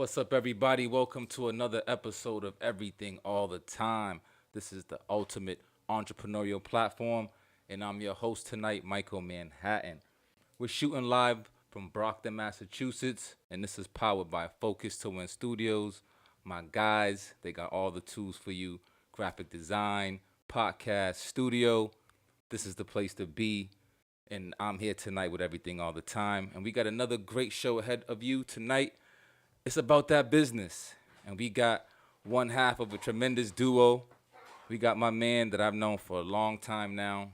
What's up, everybody? Welcome to another episode of Everything All the Time. This is the ultimate entrepreneurial platform, and I'm your host tonight, Michael Manhattan. We're shooting live from Brockton, Massachusetts, and this is powered by Focus to Win Studios. My guys, they got all the tools for you: graphic design, podcast, studio. This is the place to be. And I'm here tonight with Everything All the Time. And we got another great show ahead of you tonight. It's about that business. And we got one half of a tremendous duo. We got my man that I've known for a long time now.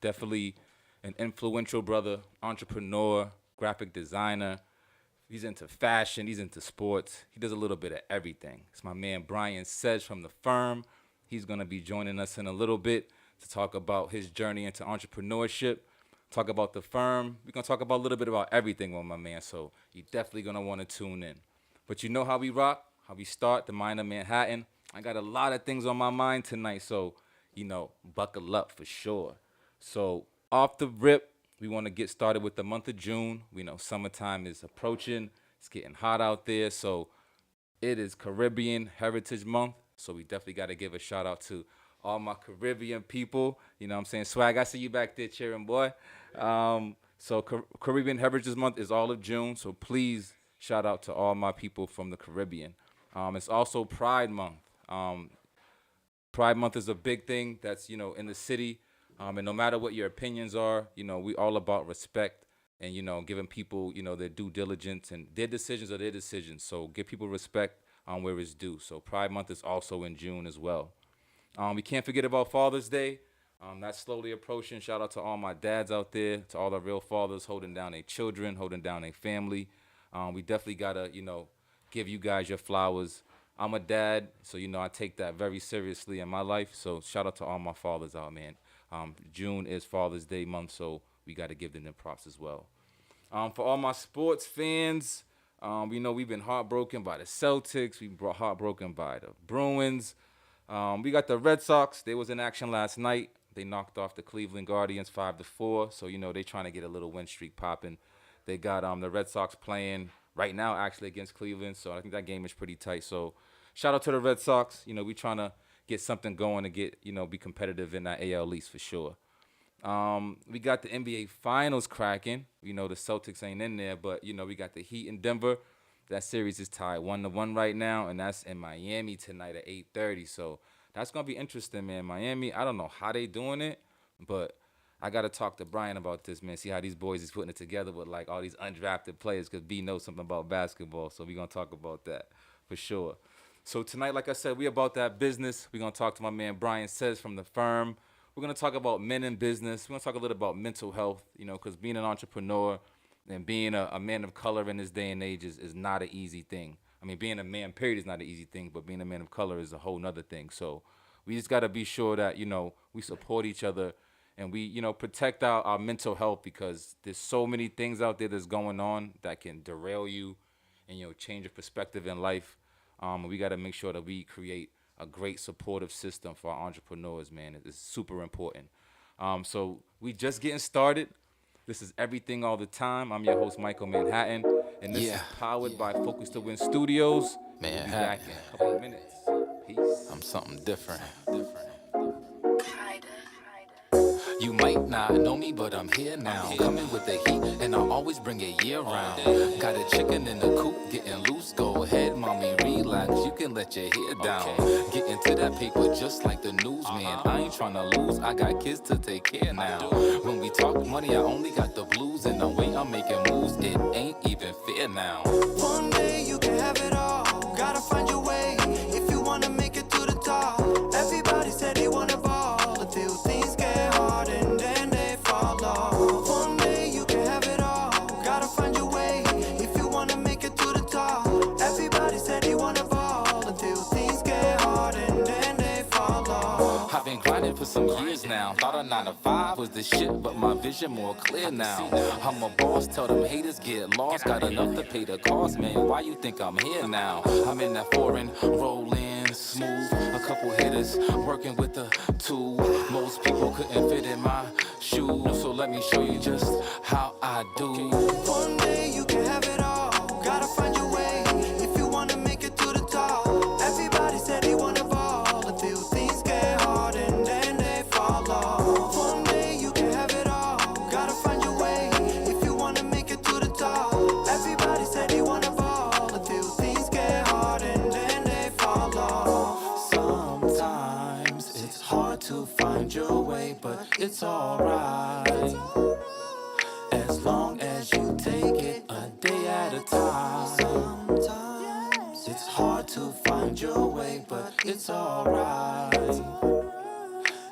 Definitely an influential brother, entrepreneur, graphic designer. He's into fashion, he's into sports. He does a little bit of everything. It's my man Brian Sedge from the firm. He's going to be joining us in a little bit to talk about his journey into entrepreneurship, talk about the firm. We're going to talk about a little bit about everything with my man, so you're definitely going to want to tune in. But you know how we rock, how we start, the Mind of Manhattan. I got a lot of things on my mind tonight, so, buckle up for sure. So, off the rip, we want to get started with the month of June. We know summertime is approaching. It's getting hot out there, so it is Caribbean Heritage Month. So we definitely got to give a shout out to all my Caribbean people. You know what I'm saying? Swag, I see you back there cheering, boy. Caribbean Heritage Month is all of June. So please shout out to all my people from the Caribbean. It's also Pride Month. Pride Month is a big thing that's, in the city. And no matter what your opinions are, we all about respect and, giving people, their due diligence, and their decisions are their decisions. So give people respect where it's due. So Pride Month is also in June as well. We can't forget about Father's Day. That's slowly approaching. Shout out to all my dads out there, to all the real fathers holding down their children, holding down their family. We definitely got to, give you guys your flowers. I'm a dad, so, I take that very seriously in my life. So shout out to all my fathers out, man. June is Father's Day month, so we got to give them their props as well. For all my sports fans, we know we've been heartbroken by the Celtics. We been heartbroken by the Bruins. We got the Red Sox. They was in action last night. They knocked off the Cleveland Guardians 5-4. So, they trying to get a little win streak popping. They got the Red Sox playing right now actually against Cleveland. So I think that game is pretty tight. So shout out to the Red Sox. We trying to get something going to get, be competitive in that AL East for sure. We got the NBA Finals cracking. The Celtics ain't in there, but, we got the Heat in Denver. That series is tied 1-1 right now, and that's in Miami tonight at 8:30. So that's going to be interesting, man. Miami, I don't know how they doing it, but I got to talk to Brian about this, man, see how these boys is putting it together with, like, all these undrafted players, because B knows something about basketball, so we're going to talk about that for sure. So tonight, like I said, we about that business. We're going to talk to my man Brian Says from the firm. We're going to talk about men in business. We're going to talk a little about mental health, because being an entrepreneur and being a man of color in this day and age is not an easy thing. I mean, being a man, period, is not an easy thing, but being a man of color is a whole nother thing. So we just got to be sure that, we support each other and we, protect our mental health, because there's so many things out there that's going on that can derail you and, change your perspective in life. We got to make sure that we create a great supportive system for our entrepreneurs, man. It's super important. So we just getting started. This is Everything All the Time. I'm your host, Michael Manhattan, and this is powered by Focus to Win Studios. We'll be back in a couple of minutes. Peace. I'm something different. You might not know me, but I'm here now. Coming with the heat, and I'll always bring it year round. Got a chicken in the coop, getting loose. Go ahead, mommy, relax. You can let your hair down. Get into that paper just like the newsman. I ain't tryna lose, I got kids to take care now. When we talk money, I only got the blues. And the way I'm making moves, it ain't even fair now. One day you can have it all. Gotta find your way if you wanna make it to the top. Everybody said they wanna ball until things get hard and then they fall off. One day you can have it all. Gotta find your way if you wanna make it to the top. Everybody said they wanna ball until things get hard and then they fall off. I've been grinding for some years now. Thought a 9 to 5 was the shit, but my vision more clear now. I'm a boss, tell them haters get lost. Got enough to pay the cost, man. Why you think I'm here now? I'm in that foreign, rolling smooth. A couple hitters working with the tool. Most people couldn't fit in my shoes, so let me show you just how I do. One day you can have it all. Gotta find your way if you it's alright. As long as you take it a day at a time. Sometimes It's hard to find your way, but it's alright.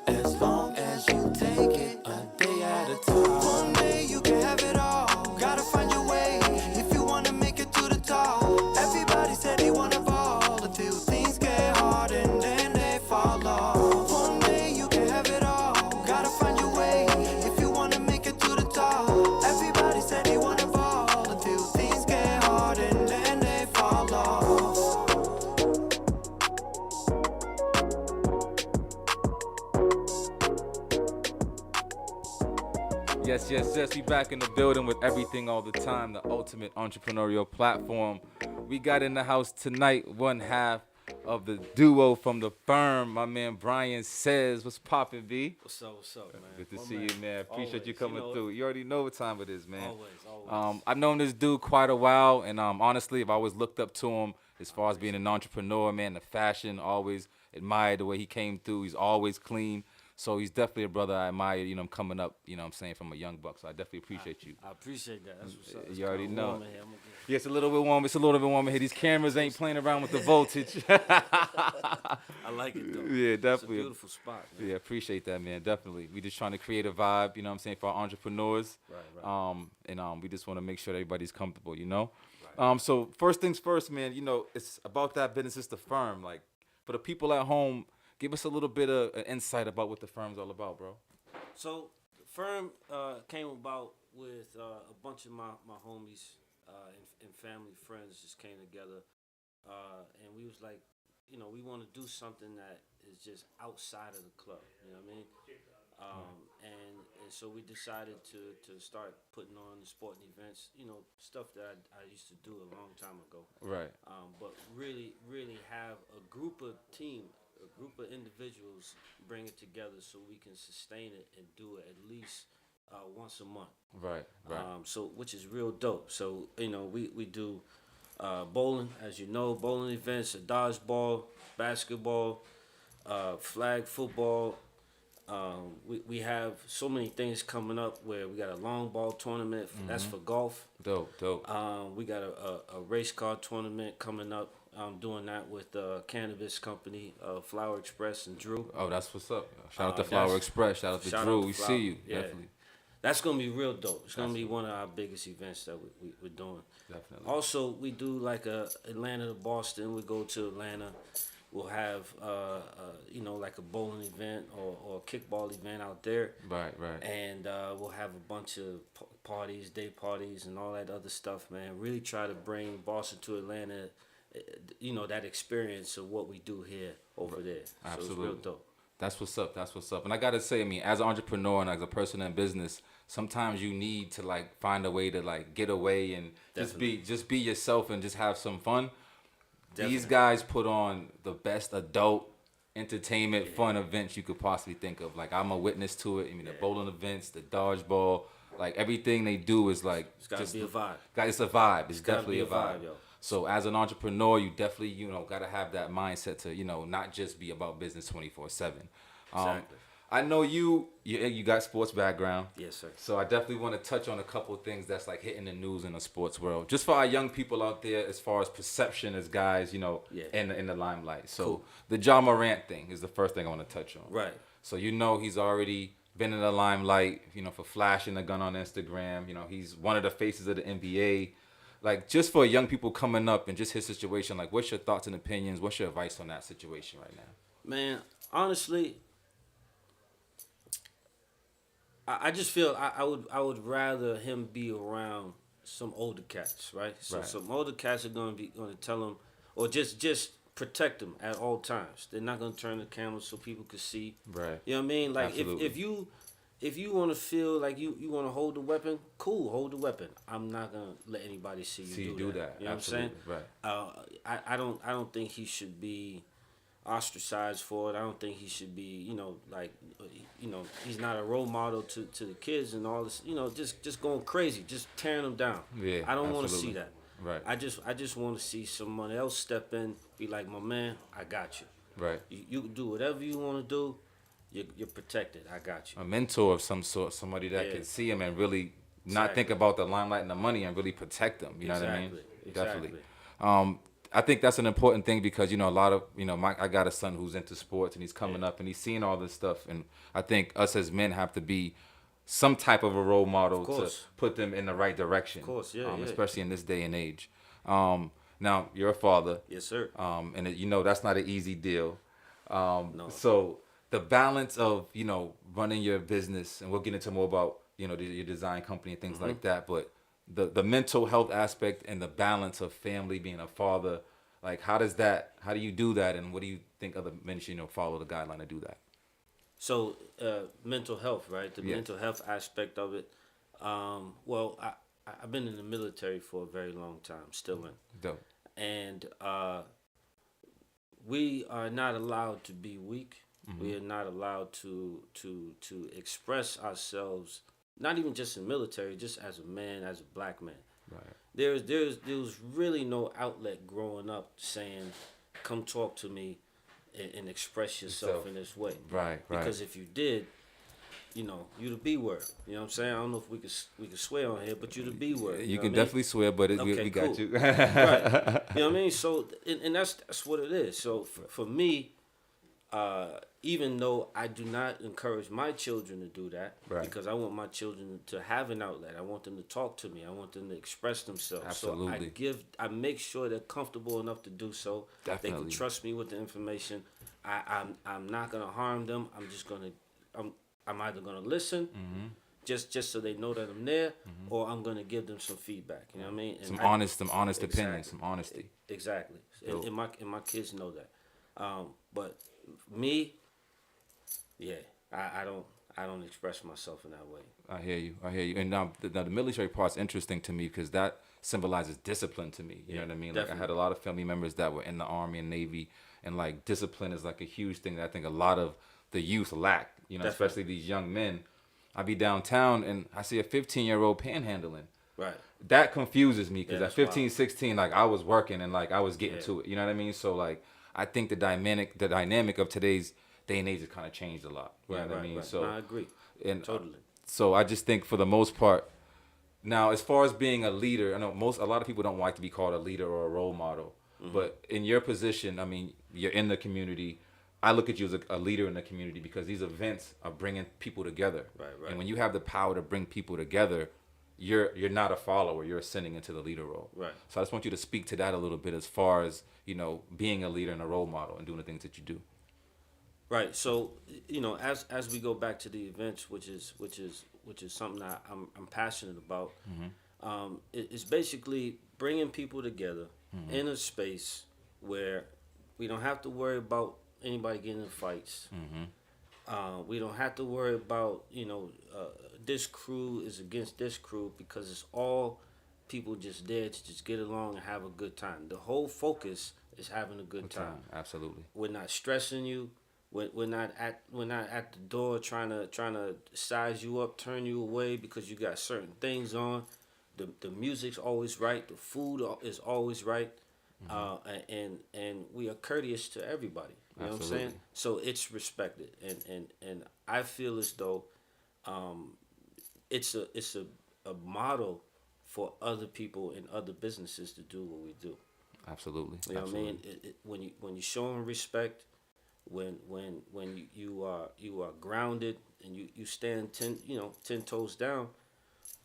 As long as you take it a day at a time. one day you can have it all. Gotta find your way if you wanna make it to the top. Everybody said they wanna ball until things get hard and then they fall off. One day you can have it all. Gotta find your way if you wanna make it to the top. Everybody said they wanna ball until things get hard and then they fall off. Yes, yes, yes. We back in the building with everything all the time, the ultimate entrepreneurial platform. We got in the house tonight one half of the duo from the firm. My man Brian Says, what's poppin', B? What's up, man? Good to My see you, man. Appreciate Always, you coming know, through. You already know what time it is, man. Always. I've known this dude quite a while, and honestly, I've always looked up to him as far as being an entrepreneur, man. The fashion, always admired the way he came through. He's always clean. So he's definitely a brother I admire, coming up, I'm saying, from a young buck. So I definitely appreciate you. I appreciate that. That's what's up. You already kinda know. warm in here. Yeah, it's a little bit warm. It's a little bit warm here. These cameras ain't playing around with the voltage. I like it though. Yeah, It's a definitely. beautiful spot, man. Yeah, appreciate that, man. Definitely. We just trying to create a vibe, what I'm saying, for our entrepreneurs. Right. And we just want to make sure that everybody's comfortable, So first things first, man, it's about that business, it's the firm. Like, for the people at home, give us a little bit of an insight about what the firm's all about, bro. So the firm came about with a bunch of my homies and family friends just came together, and we was like, we want to do something that is just outside of the club. You know what I mean? And so we decided to start putting on the sporting events. Stuff that I used to do a long time ago. Right. But really have a group of individuals bring it together so we can sustain it and do it at least once a month. Right. So which is real dope. So we do bowling, as you know, bowling events, dodgeball, basketball, flag football. We have so many things coming up where we got a long ball tournament. That's for golf. Dope. We got a race car tournament coming up. I'm doing that with the cannabis company, Flower Express and Drew. Oh, that's what's up. Shout out to that's- Flower Express. Shout out to shout Drew. out to We Flower. see you. Yeah. Definitely. That's gonna be real dope. It's gonna be one of our biggest events that we're doing. Definitely. Also, we do like a Atlanta to Boston. We go to Atlanta. We'll have like a bowling event or a kickball event out there. Right. And we'll have a bunch of parties, day parties, and all that other stuff, man. Really try to bring Boston to Atlanta, that experience of what we do here over there. Absolutely. So it's real dope. That's what's up. And I gotta say, as an entrepreneur and as a person in business, sometimes you need to find a way to get away and just be yourself and just have some fun. Definitely. These guys put on the best adult entertainment fun events you could possibly think of. I'm a witness to it. The bowling events, the dodgeball, everything they do is It's gotta be a vibe. It's a vibe. It's gotta definitely be a a vibe. vibe, yo. So as an entrepreneur, you definitely, gotta have that mindset to, not just be about business 24/7. Exactly. I know you got sports background. Yes, sir. So I definitely want to touch on a couple of things that's hitting the news in the sports world. Just for our young people out there, as far as perception as guys, in the limelight. So Cool. the Ja Morant thing is the first thing I want to touch on. Right. So he's already been in the limelight, for flashing a gun on Instagram. He's one of the faces of the NBA. Just for young people coming up and just his situation, what's your thoughts and opinions? What's your advice on that situation right now? Man, honestly, I just feel I would rather him be around some older cats, right? So Right. some older cats are gonna tell him, or just protect him at all times. They're not gonna turn the camera so people can see. Right. You know what I mean? Absolutely. If you want to feel like you want to hold the weapon, cool, hold the weapon. I'm not gonna let anybody see you do that. You know Absolutely. what I'm saying? Right. I don't think he should be ostracized for it. I don't think he should be, he's not a role model to the kids and all this, just going crazy, just tearing them down. Yeah, I don't want to see absolutely. that. Right. I just want to see someone else step in, be like, my man, I got you. Right. You can do whatever you want to do. you're protected. I got you. A mentor of some sort, somebody that Yeah. can see him and really not think about the limelight and the money and really protect them. You know what I mean? Exactly. Definitely. I think that's an important thing because, you know, a lot of, you know, I got a son who's into sports and he's coming up and he's seeing all this stuff. And I think us as men have to be some type of a role model to course. put them in the right direction. Of course, yeah. Especially in this day and age. Now, you're a father. Yes, sir. And you know, that's not an easy deal. No. So the balance of, you know, running your business, and we'll get into more about, you know, your design company and things like that, but the mental health aspect and the balance of family, being a father, like how do you do that, and what do you think other men should, you know, follow the guideline to do that? So mental health, right? The Yes. mental health aspect of it. Well, I've been in the military for a very long time, still in, Dope. and we are not allowed to be weak. We are not allowed to express ourselves. Not even just in military, just as a man, as a black man. Right. There was really no outlet growing up saying, "Come talk to me, and express yourself in this way." Right. Because if you did, you know, you the B word. You know what I'm saying? I don't know if we could swear on here, but you the B word. You know can what I mean? definitely swear, but we Okay, got cool. you. Right. You know what I mean? So, and that's what it is. So for me, even though I do not encourage my children to do that, Right. because I want my children to have an outlet. I want them to talk to me. I want them to express themselves. Absolutely. So I make sure they're comfortable enough to do so. They Definitely. can trust me with the information. I'm not gonna harm them. I'm either gonna listen, just so they know that I'm there, or I'm gonna give them some feedback. You know what I mean? And some I- honest opinions, Exactly. some honesty. Exactly. So- And my kids know that. But me, yeah, I don't express myself in that way. I hear you. And now the military part's interesting to me because that symbolizes discipline to me. You know what I mean? Like I had a lot of family members that were in the Army and Navy, and like discipline is like a huge thing that I think a lot of the youth lack. You know, Definitely. especially these young men. I be downtown and I see a 15-year-old panhandling. Right. That confuses me because Yeah, at that's 15, wild. 16, like I was working and like I was getting Yeah. to it. You know what I mean? So like I think the dynamic of today's day and age has kind of changed a lot. You know what I mean? Right. So No, I agree. and Totally. so I just think for the most part, now as far as being a leader, I know a lot of people don't like to be called a leader or a role model, but in your position, I mean, you're in the community. I look at you as a leader in the community because these events are bringing people together. Right. And when you have the power to bring people together, you're not a follower. You're ascending into the leader role. Right. So I just want you to speak to that a little bit as far as, you know, being a leader and a role model and doing the things that you do. Right. So, you know, as we go back to the events, which is something that I'm passionate about. It's basically bringing people together in a space where we don't have to worry about anybody getting in fights. We don't have to worry about, you know, this crew is against this crew, because it's all people just there to just get along and have a good time. The whole focus is having a good time. Absolutely. We're not stressing you. We're not at the door trying to size you up, turn you away because you got certain things on. The music's always right. The food is always right. And we are courteous to everybody. You know what I'm saying? Absolutely. So it's respected, and I feel as though it's a model for other people and other businesses to do what we do. Absolutely. You know Absolutely. what I mean? When you show them respect, when you are grounded and you stand 10 toes down,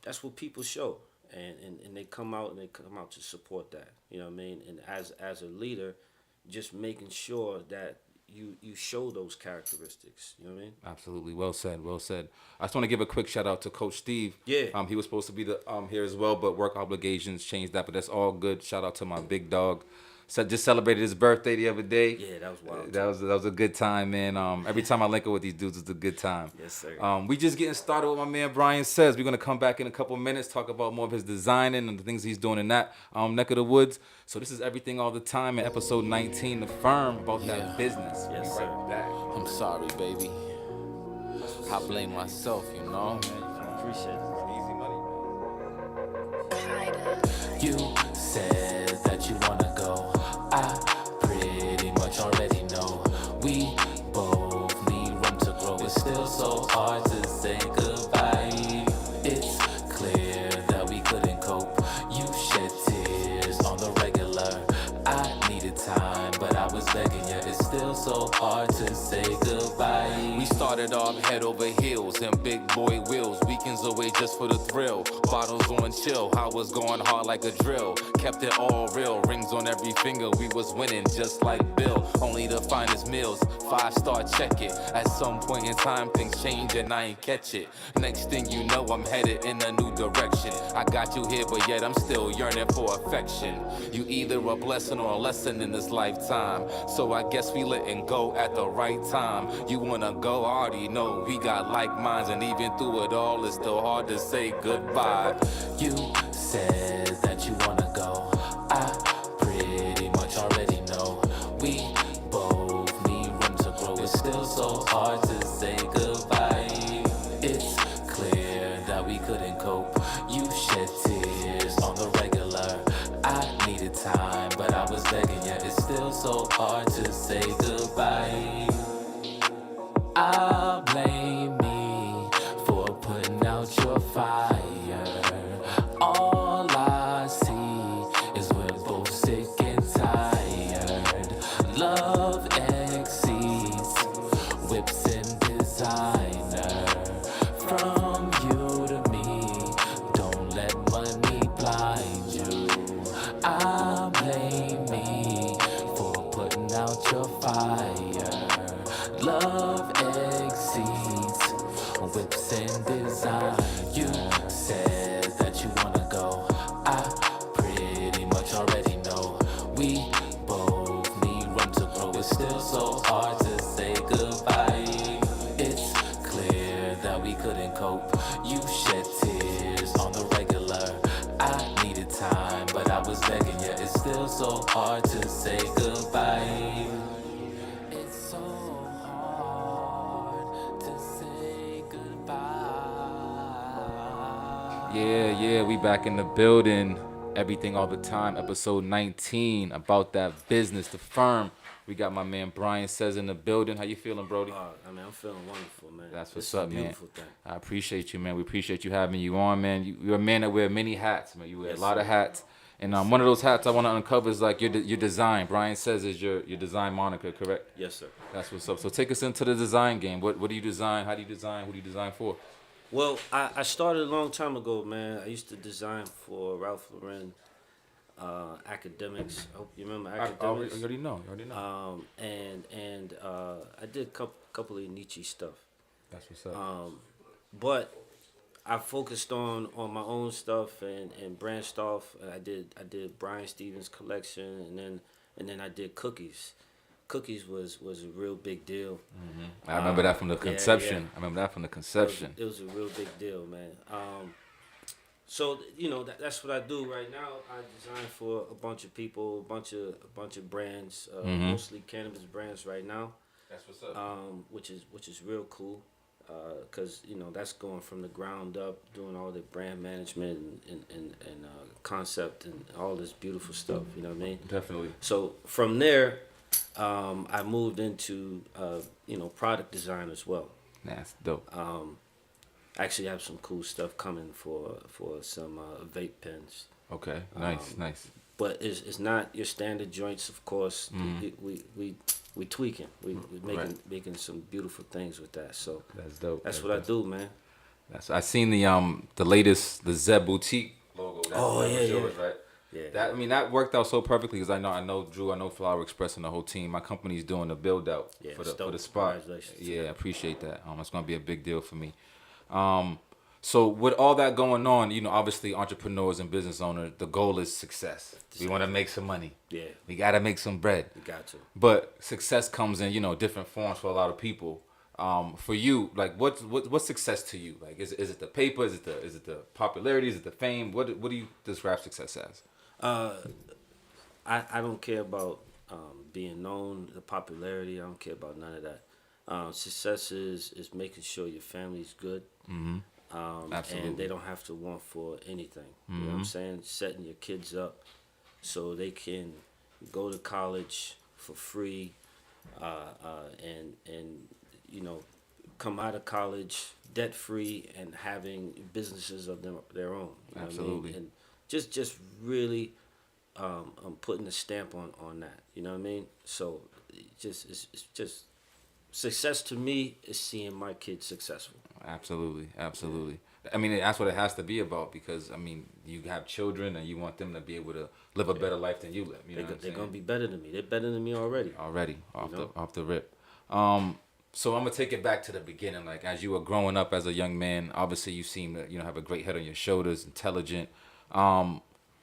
that's what people show, and they come out to support that. You know what I mean? And as a leader, just making sure that you show those characteristics. You know what I mean? Absolutely. Well said. Well said. I just want to give a quick shout out to Coach Steve. Yeah. He was supposed to be here as well, but work obligations changed that. But that's all good. Shout out to my big dog. Just celebrated his birthday the other day. Yeah, that was wild. That was a good time, man. Every time I link up with these dudes, it's a good time. Yes, sir. We just getting started with my man Brian Says. We're gonna come back in a couple minutes, talk about more of his designing and the things he's doing in that neck of the woods. So this is Everything All the Time in episode 19, The Firm, about Yeah. that business. Yes, We'll be sir. right back. I'm sorry, baby. I blame myself, you know. Appreciate it. Easy money. You said that you wanna go. I pretty much already know. We both need room to grow. so hard to say goodbye. It's clear that we couldn't cope. You shed tears on the regular. I needed time, but I was begging you. It's still so hard to say goodbye. We started off head over heels and big boy wheels. Weekends away just for the thrill. Bottles on chill, I was going hard like a drill. Kept it all real, rings on every finger. We was winning just like Bill. Only the finest meals, 5-star check it. At some point in time, things change and I ain't catch it. Next thing you know, I'm headed in a new direction. I got you here, but yet I'm still yearning for affection. You either a blessing or a lesson in this lifetime. So I guess we letting go at the right time. You wanna go, I already know we got like minds. And even through it all, it's still hard to say goodbye. You said that you wanna go. I pretty much already know. We both need room to grow. It's still so hard to say goodbye. It's clear that we couldn't cope. You shed tears on the regular. I needed time, but I was begging you. It's still so hard to say goodbye. I blame me for putting out your fire. All I see is we're both sick and tired. Love exceeds whips and designer. From you to me, don't let money blind you. I blame me for putting out your fire. Love exceeds whips and design. You said that you wanna go. I pretty much already know. We both need room to grow. It's still so hard to say goodbye. It's clear that we couldn't cope. You shed tears on the regular. I needed time, but I was begging you. It's still so hard to say goodbye. It's so hard to say goodbye. Yeah, we back in the building. Everything all the time. Episode 19 about that business, the firm. We got my man Brian Says in the building. How you feeling, Brody? I mean, I'm feeling wonderful, man. That's what's This is a up, man. beautiful thing. I appreciate you, man. We appreciate you having you on, man. You're a man that wear many hats, man. You wear Yes, a lot of sir. hats. And one of those hats I want to uncover is like your design. Brian Says is your design moniker, correct? Yes, sir. That's what's up. So take us into the design game. What do you design? How do you design? Who do you design for? Well, I started a long time ago, man. I used to design for Ralph Lauren Academics. I hope you remember I Academics. already know. You already know. And I did a couple of Nietzsche stuff. That's what's up. But I focused on my own stuff and branched off. I did Brian Stevens collection, and then I did Cookies. Cookies was a real big deal. I remember that from the yeah. conception. I remember that from the conception. It was a real big deal, man. So that's what I do right now. I design for a bunch of people, a bunch of brands, mostly cannabis brands right now. That's what's up. Which is real cool, because that's going from the ground up, doing all the brand management and concept and all this beautiful stuff. You know what I mean? Definitely. So from there, I moved into product design as well. That's dope. I actually have some cool stuff coming for some vape pens. Okay. Nice. But it's not your standard joints, of course. We tweaking. We making some beautiful things with that. So That's dope. that's what I do, man. I seen the latest Zeb Boutique logo. That was yeah. yours, right? Yeah. That worked out so perfectly because I know Drew, I know Flower Express and the whole team. My company's doing the build out Yeah, for it's the dope. spot. Congratulations. Yeah, I appreciate that. It's gonna be a big deal for me. So with all that going on, obviously entrepreneurs and business owners, the goal is success. We want to make some money. Yeah, We gotta make some bread. you got to. But success comes in, different forms for a lot of people. For you, like what's success to you? Like is it the paper? Is it the popularity? Is it the fame? What do you describe success as? I don't care about being known, the popularity. I don't care about none of that. Success is making sure your family's good. Absolutely. And they don't have to want for anything. You know what I'm saying? Setting your kids up so they can go to college for free, and come out of college debt free and having businesses of their own. You know what I mean? Absolutely. And just really putting a stamp on that. You know what I mean? So it's just success to me is seeing my kids successful. Absolutely, absolutely. I mean, that's what it has to be about because I mean, you have children and you want them to be able to live a better life than you live. You know what I'm They're saying? gonna be better than me. They're better than me already. Already off know? the rip. So I'm gonna take it back to the beginning. Like as you were growing up as a young man, obviously you seem to have a great head on your shoulders, intelligent.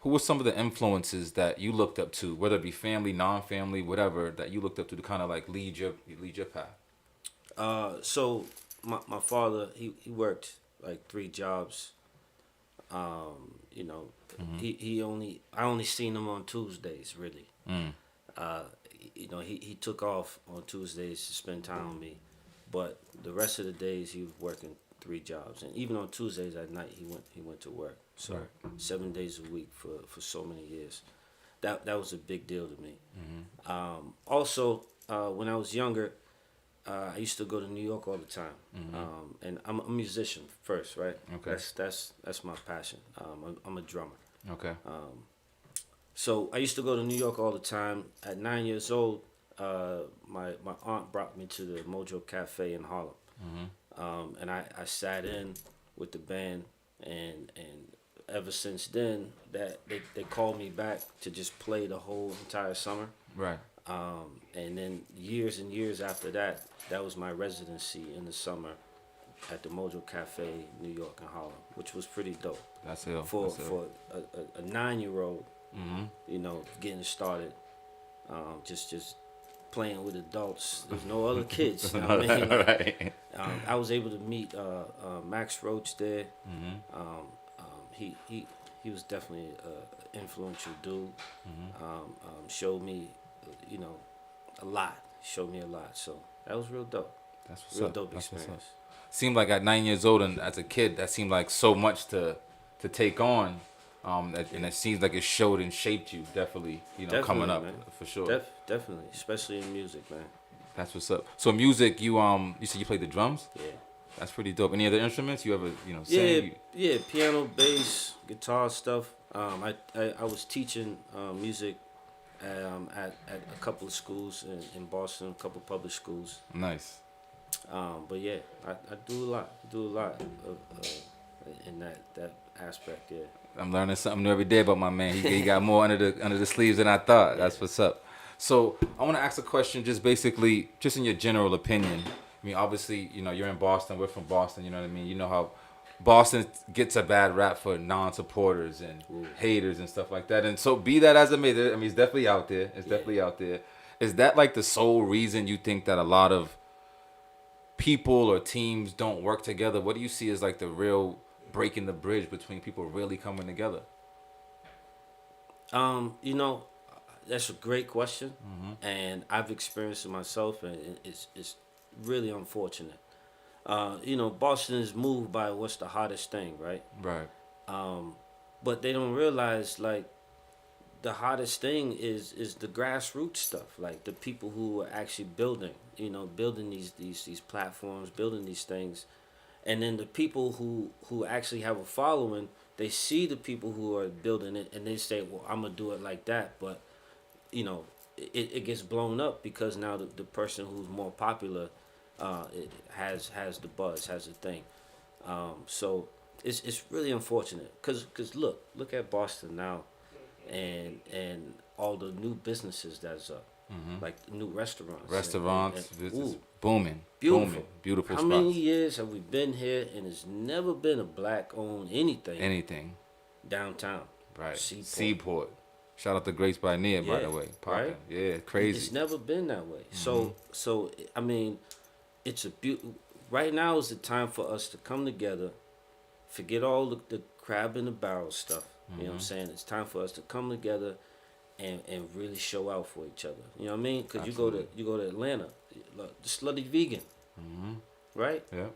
Who were some of the influences that you looked up to, whether it be family, non-family, whatever, that you looked up to kind of like lead your path? So my father he worked like 3 jobs. You know, I only seen him on Tuesdays really. You know, he took off on Tuesdays to spend time with me, but the rest of the days he was working 3 jobs, and even on Tuesdays at night he went to work. So Right. 7 days a week for so many years. That was a big deal to me. Also, when I was younger, I used to go to New York all the time, and I'm a musician first, right? Okay. That's my passion. I'm a drummer. Okay. So I used to go to New York all the time. At 9 years old, my aunt brought me to the Mojo Cafe in Harlem, and I sat in with the band, and ever since then, that they called me back to just play the whole entire summer. Right. And then years and years after that, that was my residency in the summer at the Mojo Cafe, New York and Harlem, which was pretty dope That's ill. for That's ill. a 9-year-old. You know, getting started, just playing with adults. There's no other kids. You know what I mean? Like, Right. I was able to meet Max Roach there. He was definitely an influential dude. Showed me, you know, a lot. Showed me a lot. So that was real dope. That's what's Real up. dope That's what's up. experience. Seemed like at 9 years old and as a kid, that seemed like so much to take on. And it seems like it showed and shaped you definitely, coming Definitely, up man. for sure. Definitely, especially in music, man. That's what's up. So music, you said you played the drums? Yeah. That's pretty dope. Any other instruments you ever, Yeah, sing? yeah, piano, bass, guitar stuff. I was teaching music at a couple of schools in Boston, a couple of public schools. Nice. But yeah, I do a lot. In that aspect. Yeah. I'm learning something new every day about my man. He got more under the sleeves than I thought. That's what's up. So I want to ask a question, just basically, just in your general opinion. I mean, obviously, you're in Boston. We're from Boston. You know what I mean? You know how Boston gets a bad rap for non-supporters and haters and stuff like that. And so, be that as it may, I mean, it's definitely out there. It's definitely out there. Is that like the sole reason you think that a lot of people or teams don't work together? What do you see as like the real breaking the bridge between people really coming together? You know, that's a great question, and I've experienced it myself, and it's really unfortunate. You know, Boston is moved by what's the hottest thing, right? Right. But they don't realize like the hottest thing is the grassroots stuff, like the people who are actually building, building these platforms, building these things, and then the people who actually have a following, they see the people who are building it, and they say, well, I'm gonna do it like that, but it gets blown up because now the person who's more popular it has the buzz, has the thing. So it's really unfortunate because look at Boston now, and all the new businesses that's up, like new restaurants. It's ooh, booming. beautiful, Booming. Beautiful How spots. many years have we been here, and it's never been a black-owned Anything. downtown? Right. Seaport. Shout out to Grace by Nia, by Yeah, the way. Poppin'. right? Yeah, crazy. It's never been that way. So I mean, it's right now is the time for us to come together, forget all the crab in the barrel stuff. You know what I'm saying? It's time for us to come together and really show out for each other. You know what I mean? Because you go to Atlanta, the slutty vegan, right? Yeah.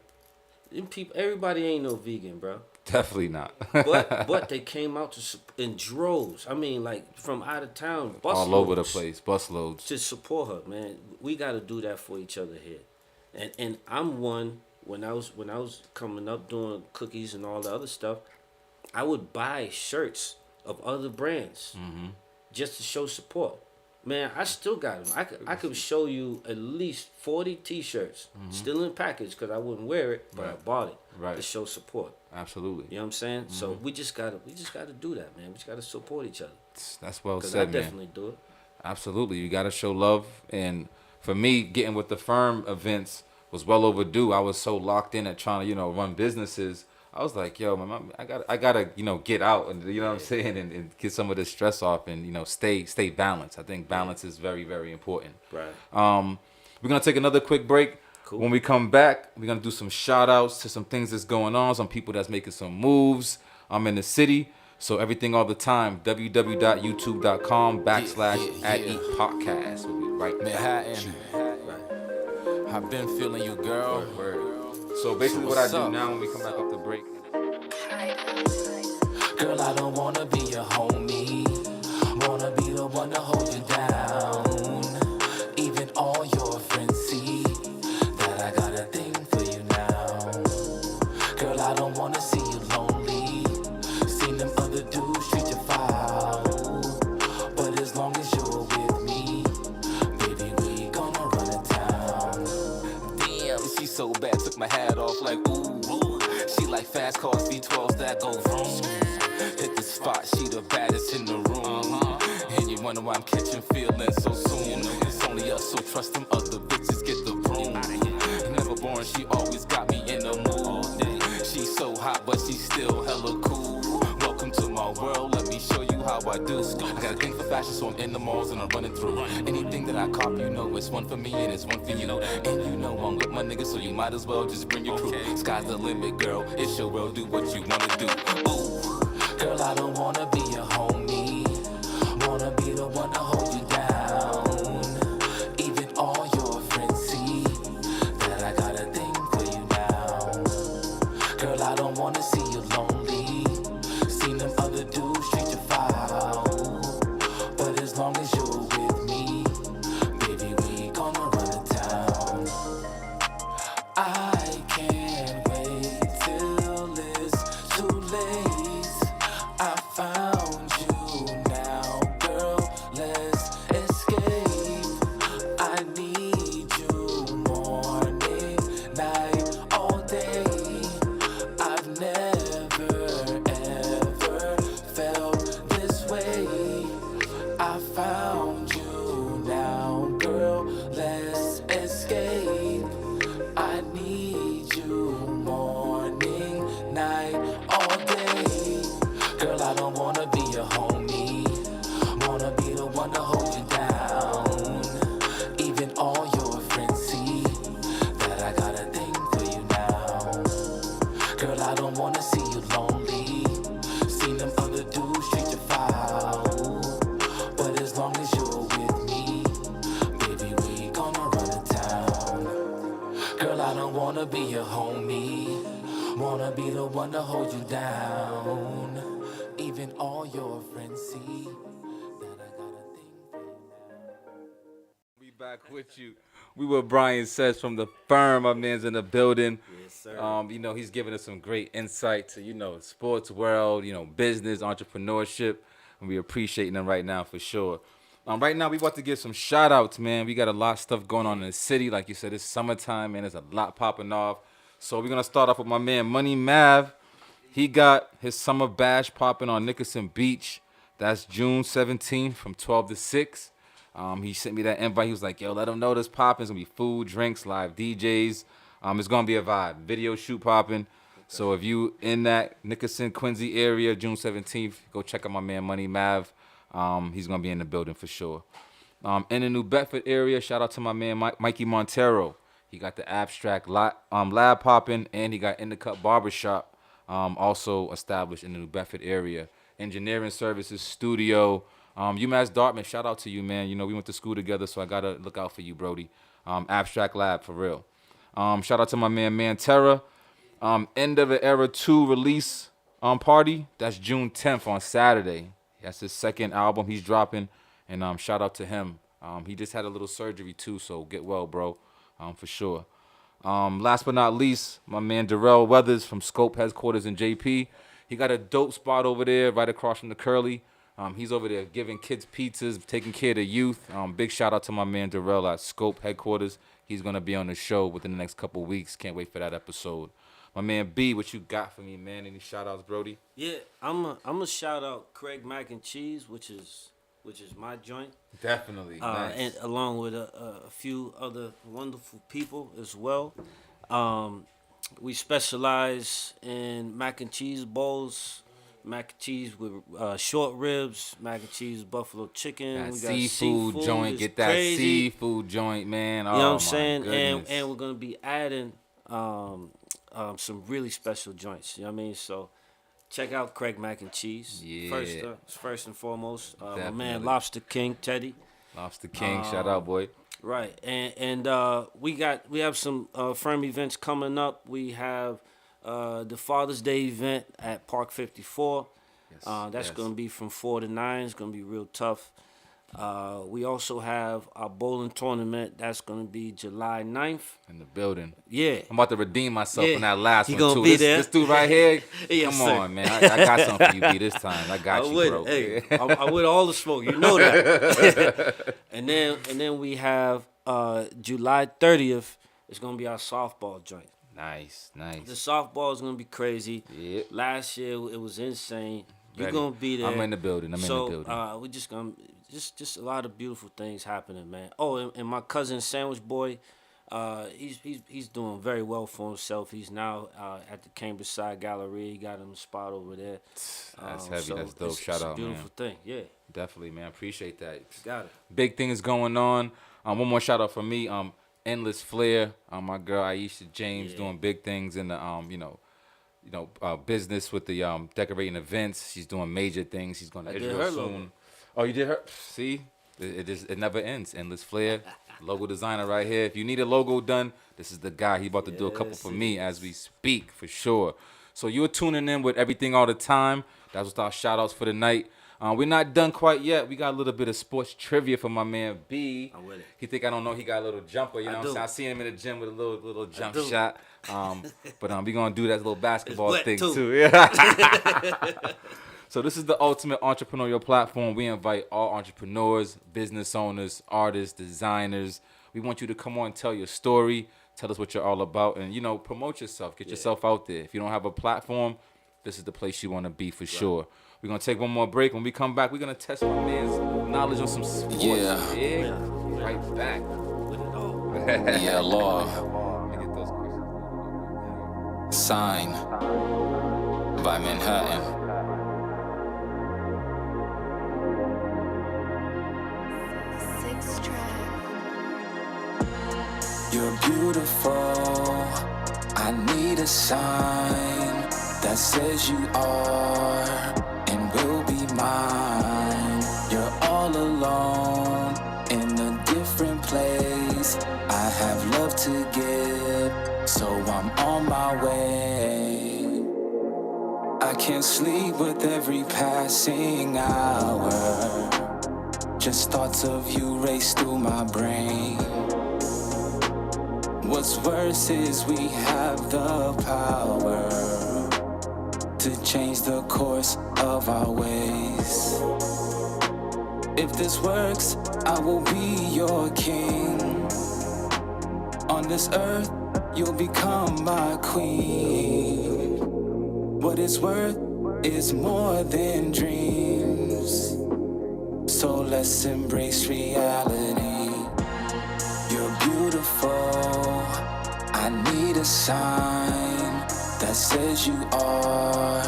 Them people, everybody ain't no vegan, bro. Definitely not. But they came out in droves. I mean, like from out of town, all over the busloads place, busloads. to support her, man. We got to do that for each other here. And I'm one when I was coming up doing cookies and all the other stuff, I would buy shirts of other brands just to show support. Man, I still got them. I could show you at least 40 T-shirts still in package because I wouldn't wear it, but I bought it Right. to show support. Absolutely. You know what I'm saying? So we just gotta do that, man. We just gotta support each other. That's well Cause said, I man. definitely do it. Absolutely. You got to show love. And for me, getting with the firm events was well overdue. I was so locked in at trying to, run businesses. I was like, yo, I gotta, get out and, you know what I'm saying, and get some of this stress off and, stay balanced. I think balance is very, very important. Right. We're going to take another quick break. Cool. When we come back, we're going to do some shout outs to some things that's going on, some people that's making some moves in the city. So everything all the time, www.youtube.com/@eatpodcast. We'll be right back. Manhattan. I've been feeling you, girl. Word. So basically what I What's do up? now when we come back off the break. Girl, I don't wanna be your homie. Wanna be the one to hold you down. Even all your friends see that I got a thing for you now. Girl, I don't wanna see you lonely. Seen them other dudes treat you foul. But as long as you're with me, baby, we gonna run it down. Damn, she's so bad, took my hat off like ooh. She like fast cars, V12s that go vroom. Hit the spot, she the baddest in the room. And you wonder why I'm catching feelings so soon. It's only us, so trust them other bitches, get the broom. Never boring, she always got me in the mood. She's so hot, but she's still hella cool. Welcome to my world, let me show you how I do. I got a thing for fashion, so I'm in the malls and I'm running through. Anything that I cop, it's one for me and it's one for you. And I'm with my niggas, so you might as well just bring your crew. Sky's the limit, girl, it's your world, do what you wanna do. Ooh, girl, I don't wanna be your homie. Wanna be the one to hold you down. Even all your friends see that I got a thing for you now. Girl, I don't wanna see you lonely. Seen them other dudes treat you foul. But as long as you're with me, baby, we gonna run it down. I can't wait till it's too late. I found you now, girl, let's escape. I need you morning, night, all day. I've never, ever felt this way. I found you now, girl, let's escape. I need you morning, night, all day. Girl, I don't wanna be your homie. Wanna be the one to hold you down. Even all your friends see that I got a thing for you now. Girl, I don't wanna see you lonely. Seen them other dudes treat you foul. But as long as you're with me, baby, we gonna run it down. Girl, I don't wanna be your homie. Wanna be the one to hold you down. Even all your friends see that I got a thing for you now. We back with you. We were Brian Says from the firm. My man's in the building. Yes, sir. He's giving us some great insight to, sports world, business, entrepreneurship. And we appreciating them right now for sure. Right now, we about to give some shout outs, man. We got a lot of stuff going on in the city. Like you said, it's summertime, man. There's a lot popping off. So we're going to start off with my man, Money Mav. He got his summer bash popping on Nickerson Beach. That's June 17th from 12 to 6. He sent me that invite. He was like, yo, let him know this popping. It's going to be food, drinks, live DJs. It's going to be a vibe. Video shoot popping. So if you in that Nickerson, Quincy area, June 17th, go check out my man, Money Mav. He's going to be in the building for sure. In the New Bedford area, shout out to my man, Mikey Montero. He got the Abstract lab popping, and he got In the Cut Barbershop, also established in the New Bedford area. Engineering services, studio. UMass Dartmouth, shout out to you, man. We went to school together, so I got to look out for you, Brody. Abstract Lab, for real. Shout out to my man, Mantera. End of the Era 2 release party. That's June 10th on Saturday. That's his second album he's dropping, and shout out to him. He just had a little surgery, too, so get well, bro, for sure. Last but not least, my man Darrell Weathers from Scope Headquarters in JP. He got a dope spot over there right across from the Curly. He's over there giving kids pizzas, taking care of the youth. Big shout out to my man Darrell at Scope Headquarters. He's going to be on the show within the next couple weeks. Can't wait for that episode. My man B, what you got for me, man? Any shout outs, Brody? Yeah, I'm a shout out Craig Mac and Cheese, which is my joint. Definitely. Nice. And along with a few other wonderful people as well. We specialize in mac and cheese bowls, mac and cheese with short ribs, mac and cheese buffalo chicken. That we got seafood joint, It's get that crazy. seafood joint, man. You know what I'm my saying? goodness. And we're gonna be adding some really special joints. You know what I mean? So check out Craig Mac and Cheese. Yeah. First and foremost, my man Definitely. Lobster King Teddy. Lobster King, shout out, boy. Right, and we have some firm events coming up. We have the Father's Day event at Park 54. That's yes. gonna be from 4 to 9. It's gonna be real tough. We also have our bowling tournament. That's gonna be July 9th. In the building. Yeah. I'm about to redeem myself Yeah. on that last You one, gonna too. be This, there? this dude right here, Yes, come sir. on, man. I got something for you, B, this time. I got you, bro. Hey, I'm with all the smoke. You know that. and then we have July 30th. It's gonna be our softball joint. Nice. The softball is gonna be crazy. Yeah. Last year it was insane. You're Ready. gonna be there. I'm in the building. So building. we just gonna just a lot of beautiful things happening, man. Oh, and my cousin Sandwich Boy, he's doing very well for himself. He's now at the Cambridge Side Gallery. He got him a spot over there. That's heavy. So That's dope. it's Shout a out, beautiful man. thing. Yeah, Definitely, man. Appreciate that. got it. Big things going on. One more shout out for me. Endless Flair. My girl Aisha James doing big things in the business with the decorating events. She's doing major things. She's going to I did Israel her soon. logo. Oh, you did her? See, it never ends. Endless Flair, logo designer right here. If you need a logo done, this is the guy. He about to do a couple for me as we speak for sure. So you're tuning in with everything all the time. That was our shout outs for the night. We're not done quite yet. We got a little bit of sports trivia for my man B. I'm with it. He think I don't know he got a little jumper, you know what I'm do. saying? I see him in the gym with a little jump do. shot. But we gonna do that little basketball wet, thing too. too. Yeah. So this is the ultimate entrepreneurial platform. We invite all entrepreneurs, business owners, artists, designers. We want you to come on and tell your story, tell us what you're all about, and promote yourself, get yourself out there. If you don't have a platform, this is the place you want to be for sure. We're gonna take one more break. When we come back, we're gonna test my man's knowledge on some sports. Yeah. Yeah. Right back. With it all. Yeah, law. Let me get those questions. Sign by Manhattan. Six track. You're beautiful. I need a sign that says you are and will be mine. You're all alone in a different place. I have love to give, so I'm on my way. I can't sleep with every passing hour. Just thoughts of you race through my brain. What's worse is we have the power to change the course of our ways. If this works, I will be your king. On this earth, you'll become my queen. What it's worth is more than dreams. So let's embrace reality. You're beautiful. I need a sign that says you are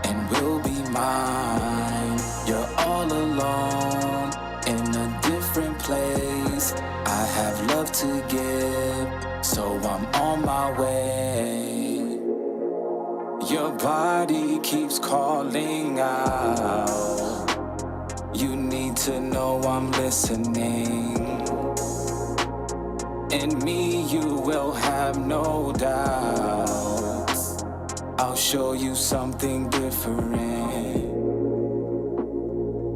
and will be mine. You're all alone in a different place. I have love to give, so I'm on my way. Your body keeps calling out. You need to know I'm listening. In me you will have no doubts. I'll show you something different.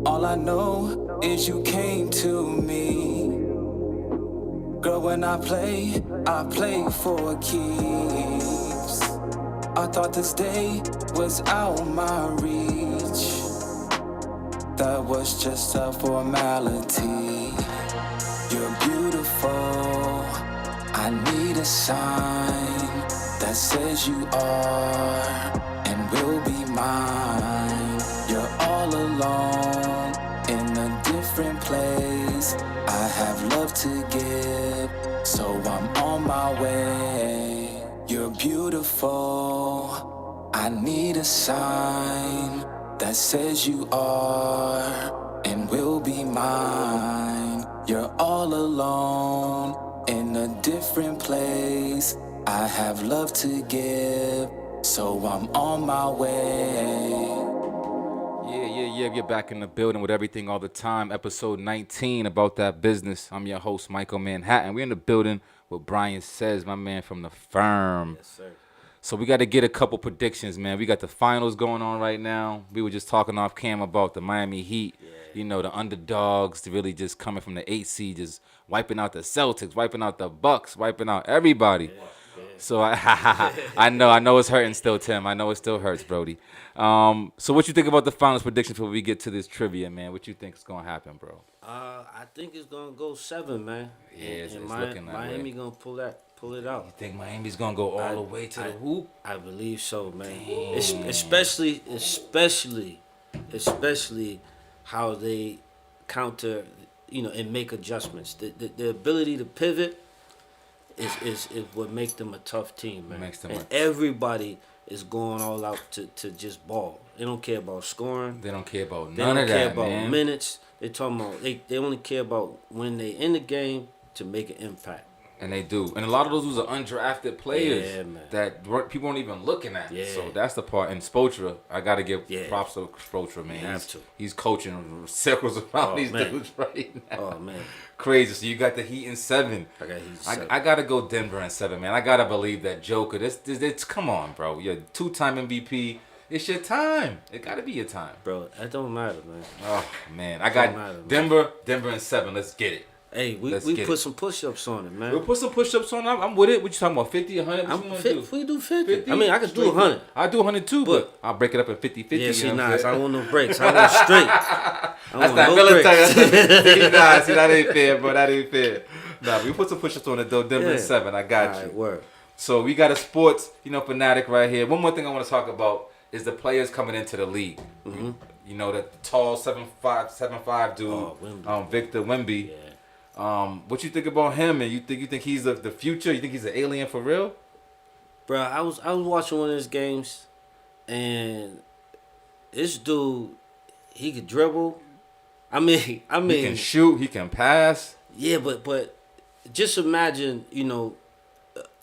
All I know is you came to me. Girl, Girl, when I play for keeps. I thought this day was out my reach. That was just a formality. You're beautiful. I need a sign that says you are and will be mine. You're all alone in a different place. I have love to give, so I'm on my way. You're beautiful. I need a sign that says you are and will be mine. You're all alone in a different place. I have love to give, so I'm on my way. Yeah, we're back in the building with everything all the time. Episode 19 about that business. I'm your host, Michael Manhattan. We're in the building with Brian Says, my man from the firm. Yes, sir. So we got to get a couple predictions, man. We got the finals going on right now. We were just talking off cam about the Miami Heat. Yeah. You know, the underdogs really just coming from the 8th seed, just wiping out the Celtics, wiping out the Bucks, wiping out everybody. Yeah. So I know it's hurting still, Tim. I know it still hurts, Brody. So what you think about the finals predictions before we get to this trivia, man? What you think is gonna happen, bro? I think it's gonna go 7, man. Yeah, it's looking that Miami way. gonna pull it out. You think Miami's gonna go all the way to the hoop? I believe so, man. Damn. Especially how they counter, and make adjustments. The ability to pivot is what makes them a tough team, man. Everybody is going all out to just ball. They don't care about scoring. They don't care about They none don't of care that, about man. minutes. They talking about they only care about when they in the game to make an impact. And they do. And a lot of those are undrafted players man. that people aren't even looking at. Yeah. So that's the part. And Spoelstra, I got to give Yeah. props to Spoelstra, man. You have to. He's coaching circles around these man. dudes right now. Oh, man. Crazy. So you got the Heat in 7. I got Heat 7. I got to go Denver in 7, man. I got to believe that Joker. This, come on, bro. You're a 2-time MVP. It's your time. It got to be your time. Bro, that don't matter, man. Oh, man. I got Denver in 7. Let's get it. Hey, we put some push-ups on it, man. We'll put some push-ups on. I'm with it. What you talking about? 50, 100? What you want to do? We do 50. I mean, I could do 100. I do 100 too, but I'll break it up in 50-50. Yeah, see, you know I don't want no breaks. I want straight. That's that military. Nah, see, that ain't fair, bro. That ain't fair. Nah, we put some push-ups on it, though. Denver in 7. I got you. All right, word. So we got a sports, fanatic right here. One more thing I want to talk about is the players coming into the league. Mm-hmm. You know, the tall 7'5" dude, Victor Wemby. Yeah. What you think about him? And you think he's the future? You think he's an alien for real? Bro, I was watching one of his games, and this dude, he could dribble. I mean, he can shoot. He can pass. Yeah, but just imagine,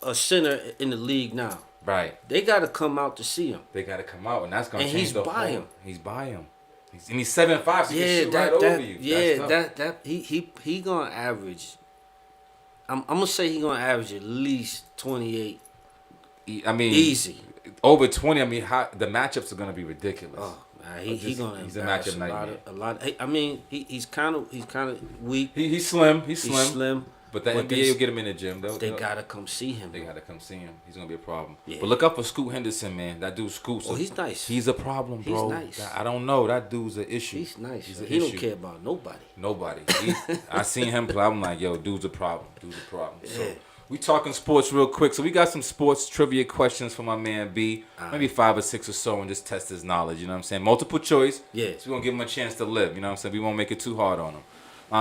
a center in the league now. Right. They got to come out to see him. They got to come out, and that's gonna and change he's the by whole. him. He's by him. He's 7'5", so he can shoot right over you. Yeah, he gonna average. I'm gonna say he gonna average at least 28. I mean, easy over 20. I mean, the matchups are gonna be ridiculous. Oh, he's gonna. He's a matchup nightmare. A lot. I mean, he's kind of weak. He's slim. He's slim. But the NBA will get him in the gym. They gotta come see him. They gotta come see him. He's gonna be a problem. Yeah. But look out for Scoot Henderson, man. That dude Scoot. Oh, he's nice. He's a problem, bro. He's nice. I don't know. That dude's an issue. He's nice. He don't care about nobody. Nobody. I seen him play. I'm like, yo, dude's a problem. So we talking sports real quick. So we got some sports trivia questions for my man B. Maybe 5 or 6 or so, and just test his knowledge. You know what I'm saying? Multiple choice. Yeah. So we're gonna give him a chance to live. You know what I'm saying? We won't make it too hard on him.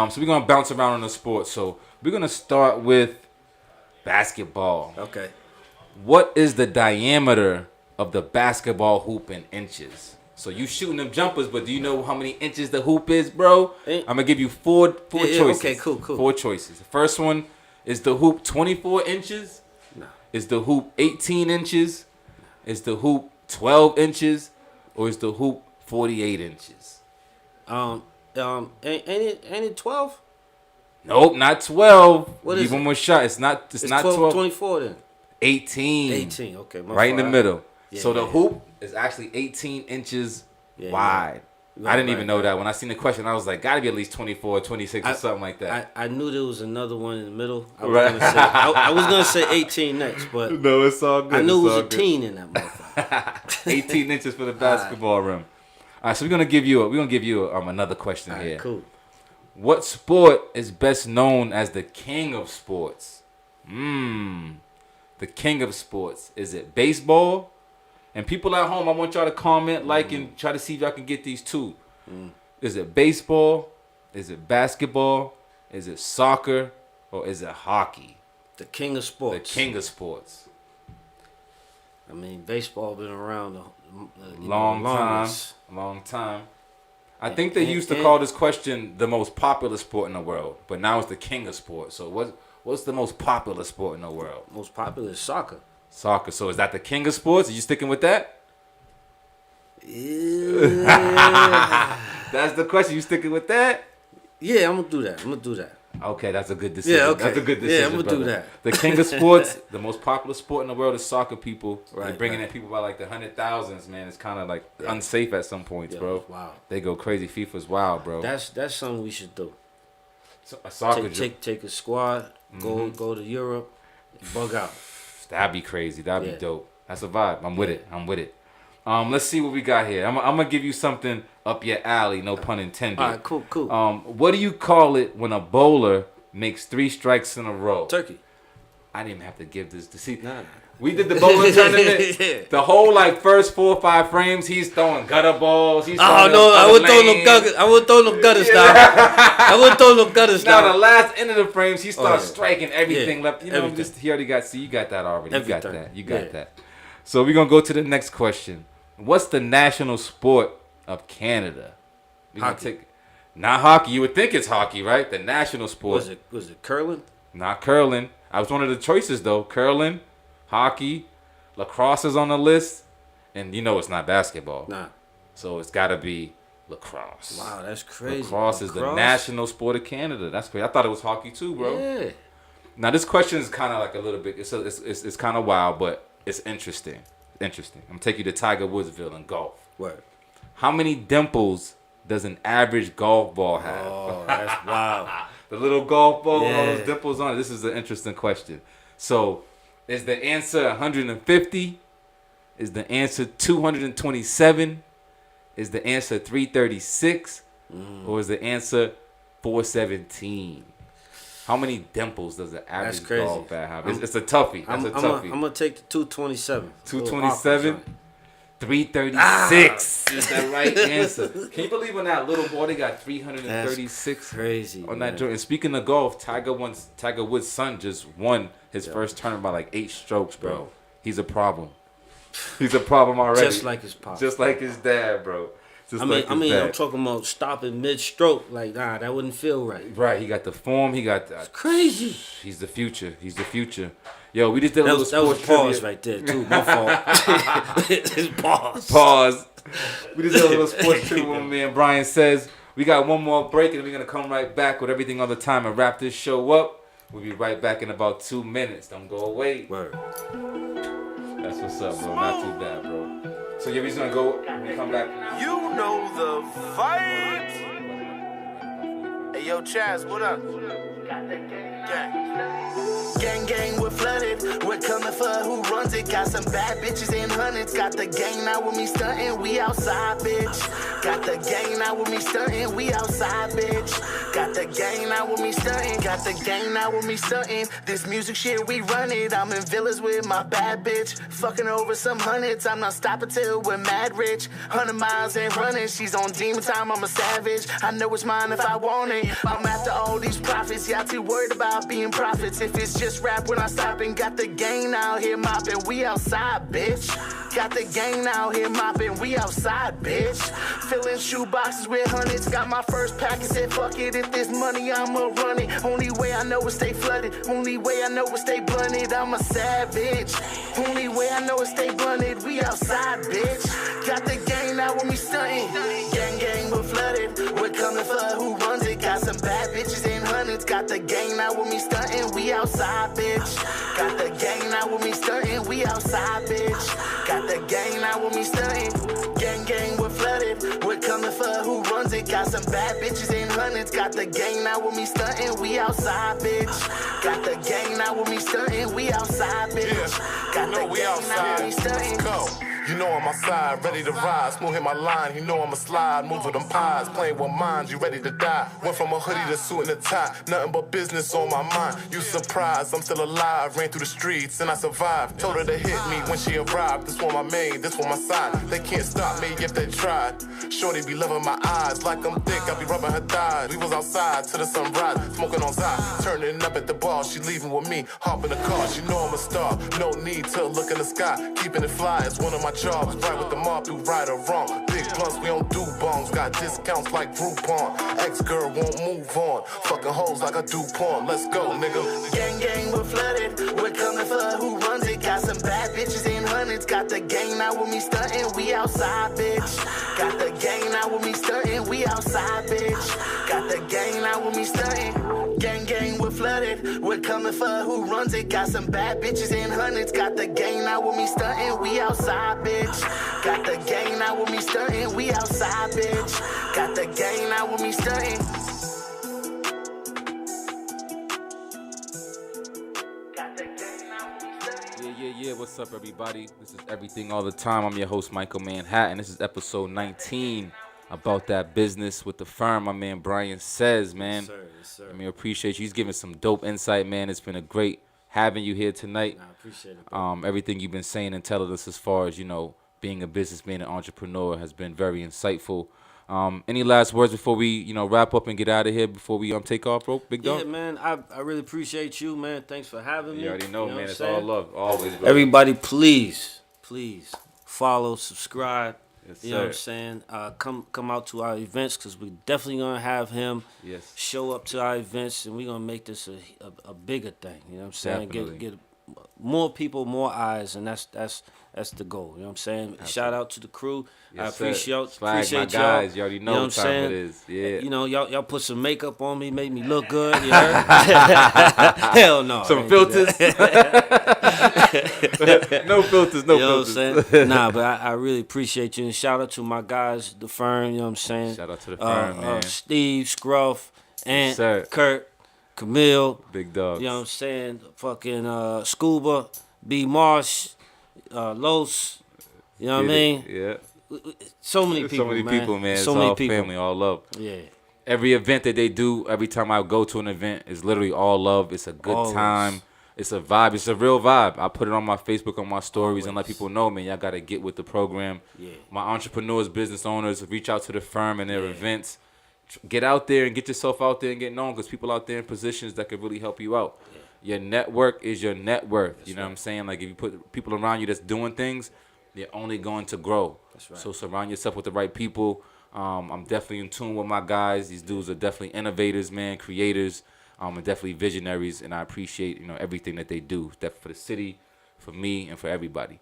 So we're gonna bounce around on the sports. So we're gonna start with basketball. Okay. What is the diameter of the basketball hoop in inches? So you shooting them jumpers, but do you know how many inches the hoop is, bro? I'm gonna give you four choices. Okay, cool. 4 choices. The first one is the hoop 24 inches. No. Is the hoop 18 inches? Is the hoop 12 inches? Or is the hoop 48 inches? Ain't it 12? Nope, not 12. What Give is one it? more shot. It's not 12. 24 then. 18. 18. Okay. Right in the middle. Yeah, so the yeah. hoop is actually 18 inches Yeah, wide. I didn't even know that. When I seen the question, I was like, gotta be at least 24, 26 or something like that. I knew there was another one in the middle. I was Right. gonna say I was gonna say 18 next, but No, it's all good. I knew it It's was all a good. teen in that motherfucker. 18 inches for the basketball rim. All right, so we're gonna give you another question All here. right, cool. What sport is best known as the king of sports? The king of sports. Is it baseball? And people at home, I want y'all to comment, like, and try to see if y'all can get these two. Is it baseball? Is it basketball? Is it soccer? Or is it hockey? The king of sports. The king of sports. I mean, baseball been around Long longest. time. I think they and- used to and- call this question the most popular sport in the world, but now it's the king of sports. So what's the most popular sport in the world? Most popular is soccer. Soccer. So is that the king of sports? Are you sticking with that? Yeah, That's the question. You sticking with that? yeah, I'm gonna do that. Okay, that's a good decision. Yeah, okay. That's a good Yeah, decision. I'm gonna do brother. that. The king of sports, the most popular sport in the world is soccer. People, they're Right, bringing right. in people by like the 100,000s. Man, it's kind of like unsafe at some points, Yeah, bro. wow. They go crazy. FIFA's wild, bro. That's something we should do. So, a soccer. Take a squad, Mm-hmm. go to Europe, and bug out. That'd be crazy. That'd Yeah. be dope. That's a vibe. I'm with it. Let's see what we got here. I'm gonna give you something up your alley. No pun intended. All right, cool. What do you call it when a bowler makes 3 strikes in a row? Turkey. I didn't even have to give this to see. Nah. We did the bowling tournament. Yeah. The whole like first 4 or 5 frames, he's throwing gutter balls. He's Oh throwing no, I other wouldn't throw no lanes. gutter. I wouldn't throw no gutter style. I wouldn't throw no gutter Now the style. last end of the frames, he starts yeah. striking everything Yeah, left. You know, everything. just he already got. See, you got that already. You got Everything. that. You got Yeah. that. So we're gonna go to the next question. What's the national sport of Canada? We gonna Hockey. not hockey. You would think it's hockey, right? The national sport. Was it curling? Not curling. I was one of the choices though. Curling, hockey, lacrosse is on the list, and you know it's not basketball. Nah. So it's got to be lacrosse. Wow, that's crazy. Lacrosse is the national sport of Canada. That's crazy. I thought it was hockey too, bro. Yeah. Now this question is kind of like a little bit. It's kind of wild, but it's interesting. Interesting. I'm gonna take you to Tiger Woodsville in golf. Word. How many dimples does an average golf ball have? Oh, that's wild. The little golf ball with all Yeah. those dimples on it. This is an interesting question. So, is the answer 150? Is the answer 227? Is the answer 336? Or is the answer 417? How many dimples does the average crazy. golf ball have? It's a toughie. That's a toughie. I'm gonna take the 227. 227? 336 is the right answer. Can you believe when that little boy they got 336 Crazy. on that man. joint? And speaking of golf, Tiger Woods' son just won his first tournament by like 8 strokes, bro. He's a problem. He's a problem already. Just like his pop. Just like his dad, bro. Just I like his mean, dad. I'm talking about stopping mid-stroke. Like, nah, that wouldn't feel right. Right, he got the form. He got. Crazy. He's the future. He's the future. Yo, we just did a That little was a sports pause trivia. right there too. My fault. It's pause. Pause. We just did a little sports trivia with my man Brian says. We got one more break and we're going to come right back with everything on the time and wrap this show up. We'll be right back in about 2 minutes. Don't go away. Word. That's what's up, bro. Not too bad, bro. So yeah, we're just going to go when we come back. You know the fight. Hey, yo, Chaz, what up? Gang, gang, we're flooded. We're coming for who runs it. Got some bad bitches in hundreds. Got the gang now with me stunting. We outside, bitch. Got the gang now with me stunting. We outside, bitch. Got the gang now with me stunting. Got the gang now with me stunting. This music shit, we run it. I'm in villas with my bad bitch. Fucking over some hundreds. I'm not stopping till we're mad rich. 100 miles and running. She's on demon time. I'm a savage. I know it's mine if I want it. I'm after all these profits. Y'all too worried about being prophets. If it's just rap when I stop and got the gang out here mopping. We outside, bitch. Got the gang out here mopping. We outside, bitch. Filling shoe boxes with hundreds. Got my first pack and said, fuck it. If there's money, I'ma run it. Only way I know is stay flooded. Only way I know is stay blunted. I'm a savage. Only way I know is stay blunted. We outside, bitch. Got the gang now with me stunting. Gang, gang, we're flooded. We're coming for who runs it. Got some bad bitches in hundreds. Got the gang now with me stunting. We outside, bitch. Got the gang now with me stunting. We outside, bitch. Got the gang now with me stunting. Gang, gang, we're flooded. flooded. We're coming for who runs it. Got some bad bitches in hundreds. Got the gang now with me stunting. We outside, bitch. Got the gang now with me stunting. We outside, bitch. Got the gang now with me stunting. Go. You know I'm outside, ready to rise. Smooth hit my line, you know I'm a slide. Move with them pies, playing with minds, you ready to die. Went from a hoodie to suit and a tie. Nothing but business on my mind. You surprised, I'm still alive. Ran through the streets and I survived. Told her to hit me when she arrived. This one my main, this one my side. They can't stop me if they tried. Shorty be loving my eyes like I'm thick. I be rubbing her thighs. We was outside till the sunrise, smoking on side. Turning up at the bar, she leaving with me. Hop in the car, she know I'm a star. No need to look in the sky. Keeping it fly is one of my jobs. Right with the mob, do right or wrong. Big blunts, we don't do bongs. Got discounts like Groupon. Ex-girl won't move on. Fucking hoes like a DuPont. Let's go, nigga. Gang, we're flooded. We're coming for who runs it. Got some bad bitches in hundreds. Got the gang now with me stunting. We outside, bitch. Got the gang now with me stunting. We outside, bitch. Got the gang now with me stunting. Gang, we're flooded. We're coming for who runs it. Got some bad bitches in hundreds. Got the gang now with me stunting. We outside, bitch. Got the gang now with me stunting. We outside, bitch. Got the gang now with me stunting. Yeah, what's up, everybody? This is Everything All the Time. I'm your host, Michael Manhattan. This is episode 19 about that business with the firm. My man Brian says, man. Yes, sir. I mean, appreciate you. He's giving some dope insight, man. It's been a great having you here tonight. I appreciate it, bro. Everything you've been saying and telling us as far as, you know, being a businessman and entrepreneur has been very insightful. Any last words before we, you know, wrap up and get out of here before we take off, bro? Big dog? Yeah, man, I really appreciate you, man. Thanks for having me. You already know, what man. I'm It's saying? all love. Always, bro. Everybody, please follow, subscribe. Yes, You know what I'm sir. saying? Come out to our events because we definitely gonna have him Yes. show up to our events, and we're gonna make this a bigger thing. You know what I'm saying? Definitely. Get more people, more eyes, and that's the goal. You know what I'm saying? Shout out to the crew. Yes, I sir. appreciate Swag, my y'all. guys. You already know what what I'm time saying? it is. Yeah. You know, y'all put some makeup on me, made me look good. You heard? Hell no. Some I ain't do filters. that. No filters, no You know what filters. I'm saying? Nah, but I really appreciate you. And shout out to my guys, the firm, you know what I'm saying? Shout out to the firm, man. Steve, Scruff, Ant, sir. Kurt, Camille, Big dogs. you know what I'm saying? Fucking Scuba, B. Marsh, Los, you know what I mean? Yeah. So many people, So many man. people, man. So It's many all people. family, all love. Yeah. Every event that they do, every time I go to an event, is literally all love. It's a good Always. time. It's a vibe. It's a real vibe. I put it on my Facebook, on my stories, and let Always. people know, man, y'all got to get with the program. Yeah. My entrepreneurs, business owners, reach out to the firm and their events. Get out there and get yourself out there and get known because people out there in positions that could really help you out. Your network is your net worth. You know what I'm saying? Like if you put people around you that's doing things, they're only going to grow. That's right. So surround yourself with the right people. I'm definitely in tune with my guys. These dudes are definitely innovators, man, creators, and definitely visionaries. And I appreciate, you know, everything that they do. That for the city, for me, and for everybody.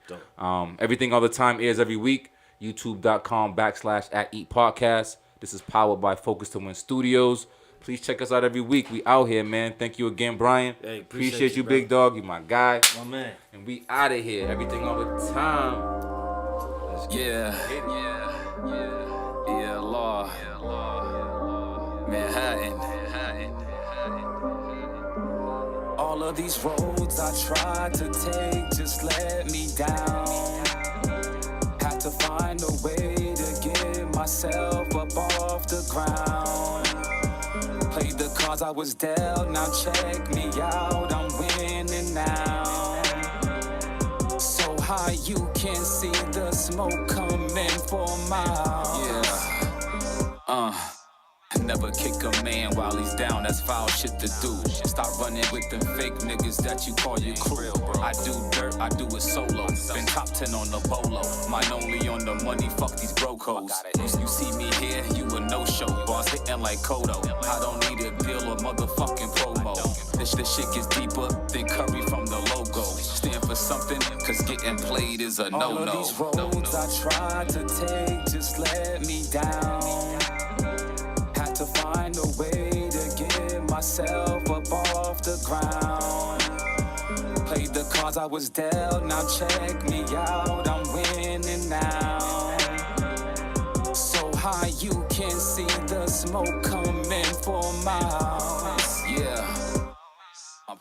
Everything All the Time airs every week. YouTube.com/@EatPodcast. This is powered by Focus to Win Studios. Please check us out every week. We out here, man. Thank you again, Brian. Hey, appreciate appreciate you, you, big dog. You my guy. My man. And we out of here. Everything All the Time. Yeah, law. Manhattan. All of these roads I tried to take just let me down. Had to find a way to get myself up off the ground. Played the cards I was dealt, now check me out, I'm winning now. So high you can see the smoke coming for miles. Yeah. Never kick a man while he's down, that's foul shit to do. Stop running with them fake niggas that you call your crew. I do dirt, I do it solo. Been top 10 on the bolo. Mine only on the money, fuck these brocos. You see me here, you a no-show. Boss hitting like Kodo. I don't need a deal or motherfucking promo. This shit gets deeper than Curry from the logo. Stand for something, cause getting played is a no-no. All of these roads I tried to take just let me down. Had to find a way to get myself up off the ground. Played the cards I was dealt, now check me out, I'm winning now. So high you can see the smoke coming for miles. Yeah.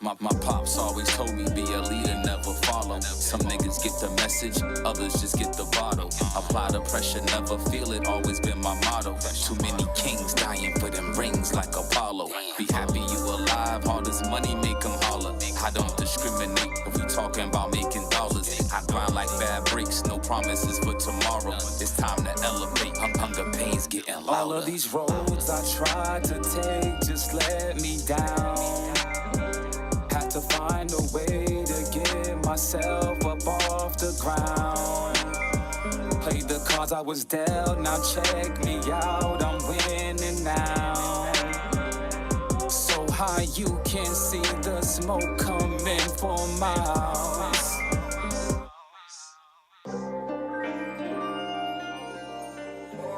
My pops always told me be a leader, never follow. Some niggas get the message, others just get the bottle. Apply the pressure, never feel it, always been my motto. Too many kings dying for them rings like Apollo. Be happy you alive, all this money make them holler. I don't discriminate if we talking about making dollars. I grind like bad breaks, no promises for tomorrow. It's time to elevate, hunger pains getting louder. All of these roads I tried to take just let me down. Had to find a way to get myself up off the ground. Played the cards I was dealt, now check me out, I'm winning now. So high you can see the smoke coming for miles.